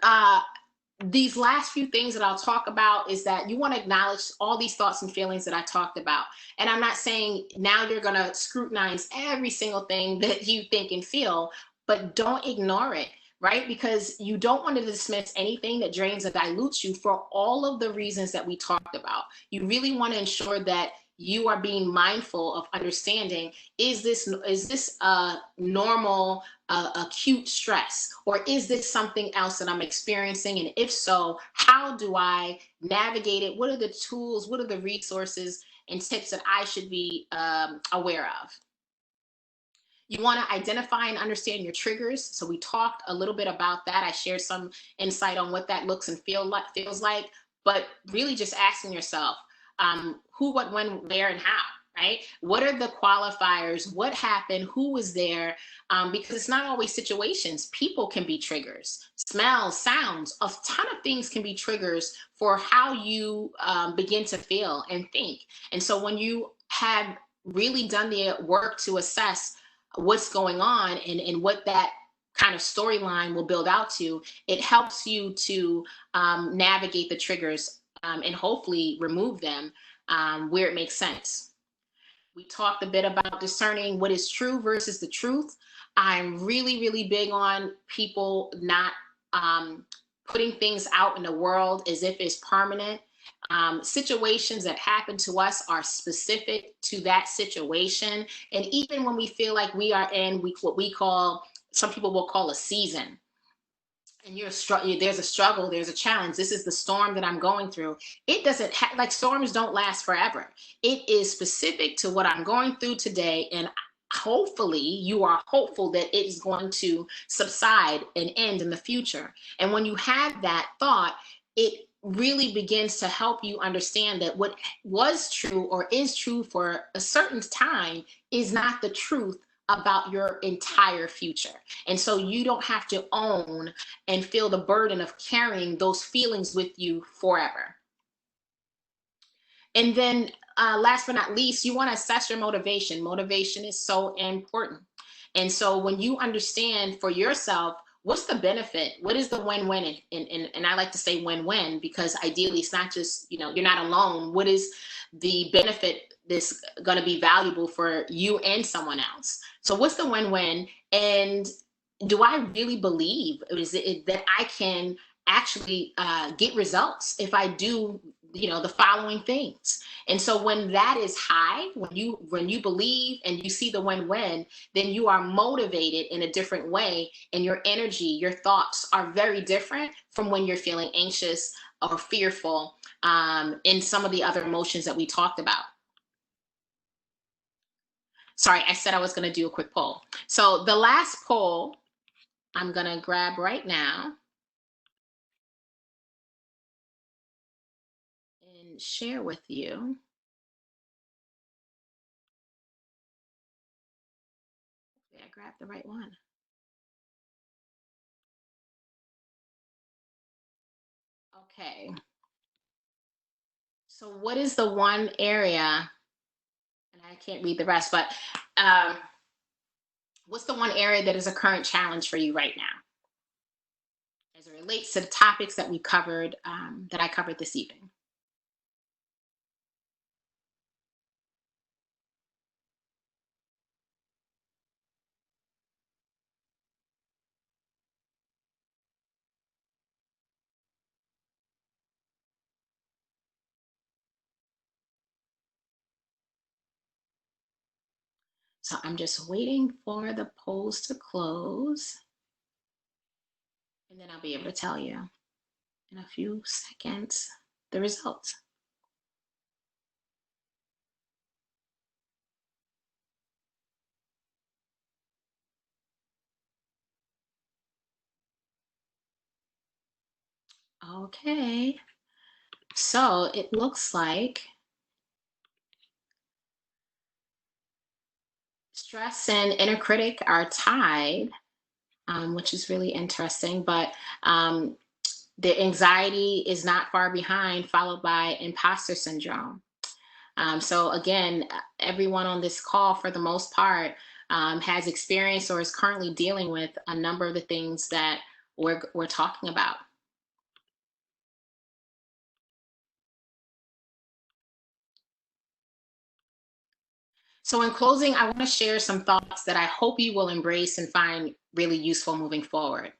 these last few things that I'll talk about is that you want to acknowledge all these thoughts and feelings that I talked about. And I'm not saying now you're going to scrutinize every single thing that you think and feel, but don't ignore it. right? Because you don't want to dismiss anything that drains or dilutes you for all of the reasons that we talked about. You really want to ensure that you are being mindful of understanding, is this a normal acute stress, or is this something else that I'm experiencing? And if so, how do I navigate it? What are the tools? What are the resources and tips that I should be aware of? You want to identify and understand your triggers. So we talked a little bit about that. I shared some insight on what that looks and feels like, but really just asking yourself, who, what, when, where, and how. Right? What are the qualifiers? What happened? Who was there? Because it's not always situations. People can be triggers. Smells, sounds, a ton of things can be triggers for how you begin to feel and think. And so when you have really done the work to assess what's going on and what that kind of storyline will build out to, it helps you to navigate the triggers and hopefully remove them where it makes sense. We talked a bit about discerning what is true versus the truth. I'm really, really big on people not putting things out in the world as if it's permanent. Situations that happen to us are specific to that situation. And even when we feel like we are in what we call, some people will call a season, and there's a struggle, there's a challenge, this is the storm that I'm going through. It doesn't like, storms don't last forever. It is specific to what I'm going through today, and hopefully you are hopeful that it is going to subside and end in the future. And when you have that thought, it really begins to help you understand that what was true or is true for a certain time is not the truth about your entire future. And so you don't have to own and feel the burden of carrying those feelings with you forever. And then last but not least, you want to assess your motivation. Motivation is so important. And so when you understand for yourself, what's the benefit? What is the win-win? And I like to say win-win, because ideally it's not just, you're not alone. What is the benefit that's going to be valuable for you and someone else? So what's the win-win? And do I really believe that I can actually get results if I do the following things? And so when that is high, when you believe and you see the win-win, then you are motivated in a different way, and your energy, your thoughts are very different from when you're feeling anxious or fearful in some of the other emotions that we talked about. Sorry, I said I was going to do a quick poll. So the last poll I'm going to grab right now and share with you. I grabbed the right one. Okay. So what is the one area, and I can't read the rest, but what's the one area that is a current challenge for you right now as it relates to the topics that we covered, that I covered this evening? So I'm just waiting for the polls to close, and then I'll be able to tell you in a few seconds the results. Okay, so it looks like stress and inner critic are tied, which is really interesting, but the anxiety is not far behind, followed by imposter syndrome. So again, everyone on this call, for the most part, has experienced or is currently dealing with a number of the things that we're talking about. So in closing, I want to share some thoughts that I hope you will embrace and find really useful moving forward.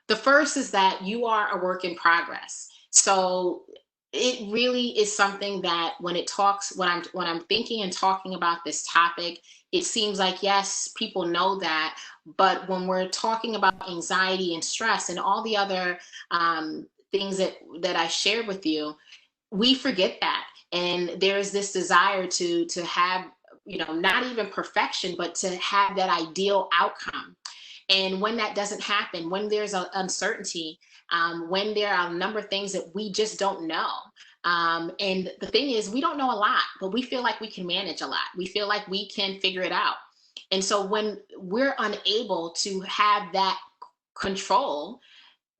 The first is that you are a work in progress. So it really is something that when I'm thinking and talking about this topic, it seems like yes, people know that, but when we're talking about anxiety and stress and all the other things that I shared with you, we forget that. And there's this desire to have, not even perfection, but to have that ideal outcome. And when that doesn't happen, when there's an uncertainty, when there are a number of things that we just don't know. And the thing is, we don't know a lot, but we feel like we can manage a lot. We feel like we can figure it out. And so when we're unable to have that control,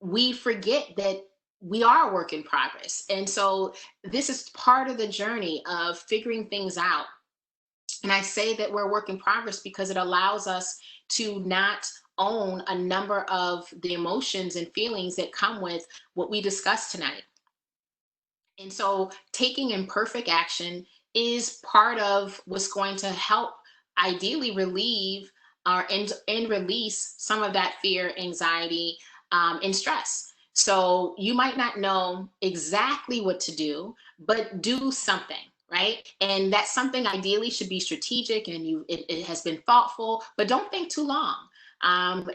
we forget that we are a work in progress. And so this is part of the journey of figuring things out. And I say that we're a work in progress because it allows us to not own a number of the emotions and feelings that come with what we discussed tonight. And so taking imperfect action is part of what's going to help ideally relieve and release some of that fear, anxiety, and stress. So you might not know exactly what to do, but do something, right? And that something ideally should be strategic and it has been thoughtful, but don't think too long.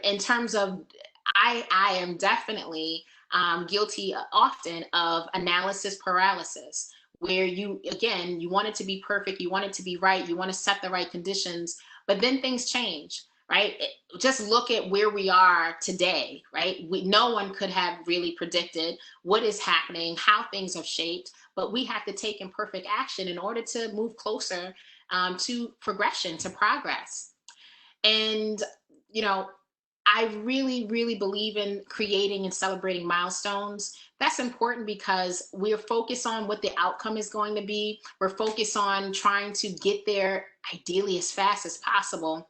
In terms of, I am definitely guilty often of analysis paralysis, where you want it to be perfect, you want it to be right, you want to set the right conditions, but then things change, right? Just look at where we are today, right? No one could have really predicted what is happening, how things have shaped, but we have to take imperfect action in order to move closer to progression, to progress. And, you know, I really, really believe in creating and celebrating milestones. That's important because we're focused on what the outcome is going to be. We're focused on trying to get there ideally as fast as possible.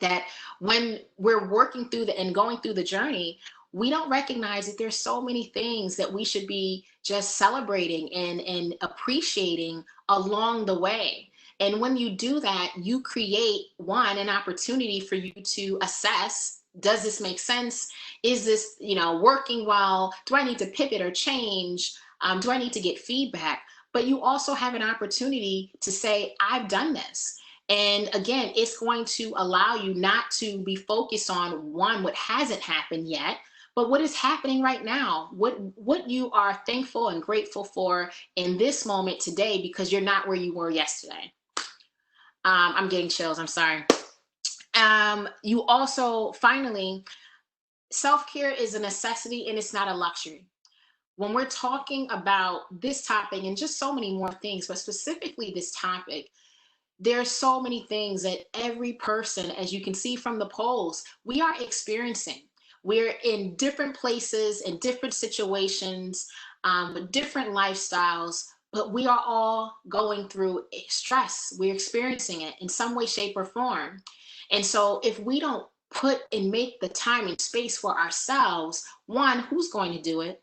That when we're working through and going through the journey, we don't recognize that there's so many things that we should be just celebrating and appreciating along the way. And when you do that, you create an opportunity for you to assess, does this make sense? Is this, working well? Do I need to pivot or change? Do I need to get feedback? But you also have an opportunity to say, I've done this. And again, it's going to allow you not to be focused on what hasn't happened yet, but what is happening right now, what you are thankful and grateful for in this moment today, because you're not where you were yesterday. I'm getting chills, I'm sorry. You also, finally, self-care is a necessity and it's not a luxury. When we're talking about this topic and just so many more things, but specifically this topic, there are so many things that every person, as you can see from the polls, we are experiencing. We're in different places, in different situations, with different lifestyles, but we are all going through stress. We're experiencing it in some way, shape, or form. And so if we don't put and make the time and space for ourselves, who's going to do it?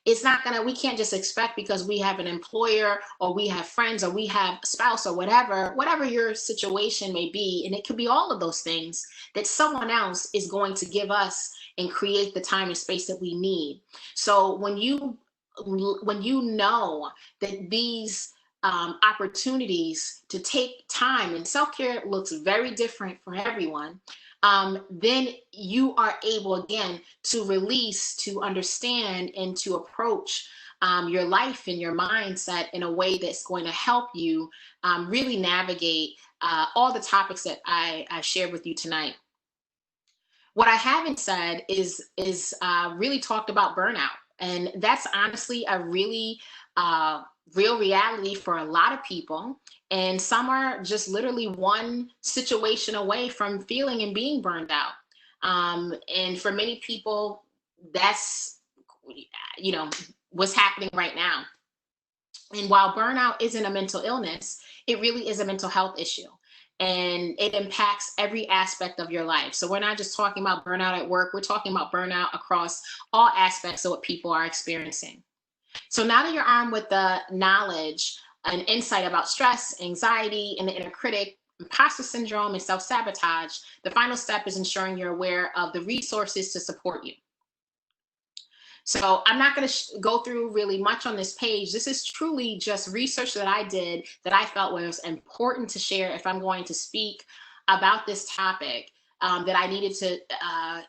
It's not gonna, we can't just expect because we have an employer or we have friends or we have a spouse or whatever your situation may be, and it could be all of those things, that someone else is going to give us and create the time and space that we need. So when you know that these opportunities to take time, and self-care looks very different for everyone, then you are able again to release, to understand, and to approach your life and your mindset in a way that's going to help you really navigate all the topics that I shared with you tonight. What I haven't said is really talked about burnout, and that's honestly a really real reality for a lot of people. And some are just literally one situation away from feeling and being burned out. And for many people, that's what's happening right now. And while burnout isn't a mental illness, it really is a mental health issue. And it impacts every aspect of your life. So we're not just talking about burnout at work, we're talking about burnout across all aspects of what people are experiencing. So now that you're armed with the knowledge and insight about stress, anxiety, and the inner critic, imposter syndrome, and self-sabotage, the final step is ensuring you're aware of the resources to support you. So I'm not going to go through really much on this page. This is truly just research that I did that I felt was important to share if I'm going to speak about this topic, that I needed to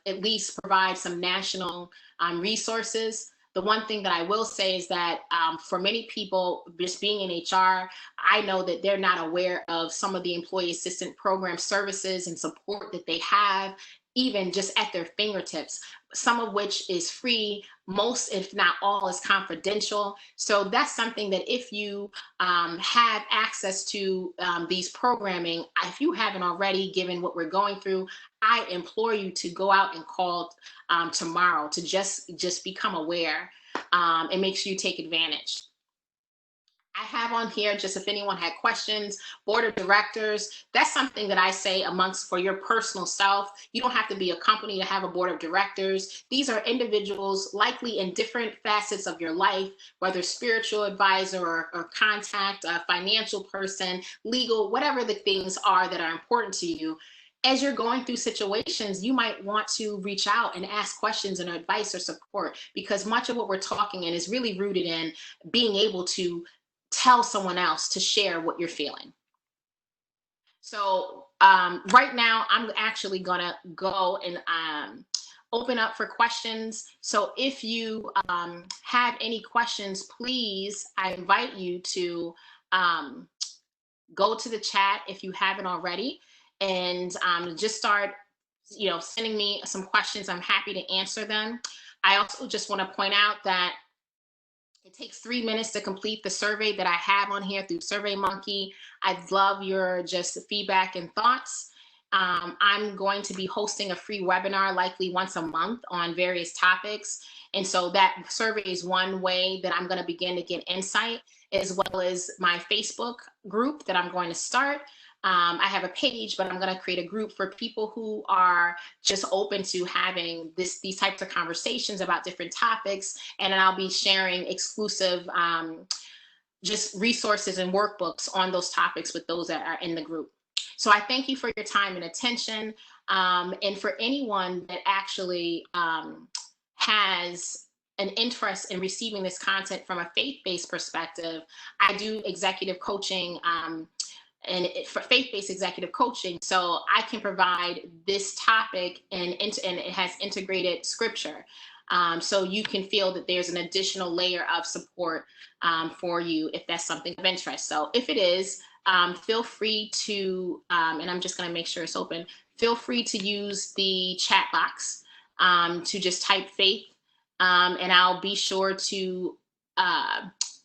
at least provide some national resources. The one thing that I will say is that for many people, just being in HR, I know that they're not aware of some of the employee assistance program services and support that they have, even just at their fingertips, some of which is free, most, if not all, is confidential. So that's something that if you have access to these programming, if you haven't already, given what we're going through, I implore you to go out and call tomorrow to just become aware. It makes you take advantage. I have on here, just if anyone had questions, board of directors, that's something that I say amongst for your personal self. You don't have to be a company to have a board of directors. These are individuals likely in different facets of your life, whether spiritual advisor or contact, a financial person, legal, whatever the things are that are important to you. As you're going through situations, you might want to reach out and ask questions and advice or support, because much of what we're talking in is really rooted in being able to tell someone else, to share what you're feeling. So right now, I'm actually gonna go and open up for questions. So if you have any questions, please, I invite you to go to the chat if you haven't already, and just start, sending me some questions. I'm happy to answer them. I also just want to point out that it takes 3 minutes to complete the survey that I have on here through SurveyMonkey. I'd love your just feedback and thoughts. I'm going to be hosting a free webinar likely once a month on various topics. And so that survey is one way that I'm going to begin to get insight, as well as my Facebook group that I'm going to start. I have a page, but I'm going to create a group for people who are just open to having these types of conversations about different topics. And then I'll be sharing exclusive just resources and workbooks on those topics with those that are in the group. So I thank you for your time and attention. And for anyone that actually has an interest in receiving this content from a faith-based perspective, I do executive coaching and for faith-based executive coaching. So I can provide this topic and it has integrated scripture. So you can feel that there's an additional layer of support for you if that's something of interest. So if it is, feel free to, and I'm just going to make sure it's open, feel free to use the chat box to just type faith, and I'll be sure to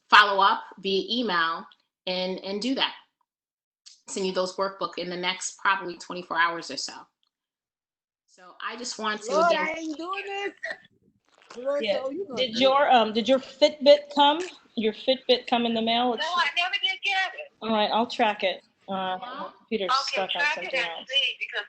follow up via email and do that. Send you those workbook in the next probably 24 hours or so. So I just want to. Lord, I ain't doing this. Lord, Yeah. so Did your Fitbit come? Your Fitbit come in the mail? No, I never did get it. All right, I'll track it. Computer's Okay, stuck on track something it and else. see, because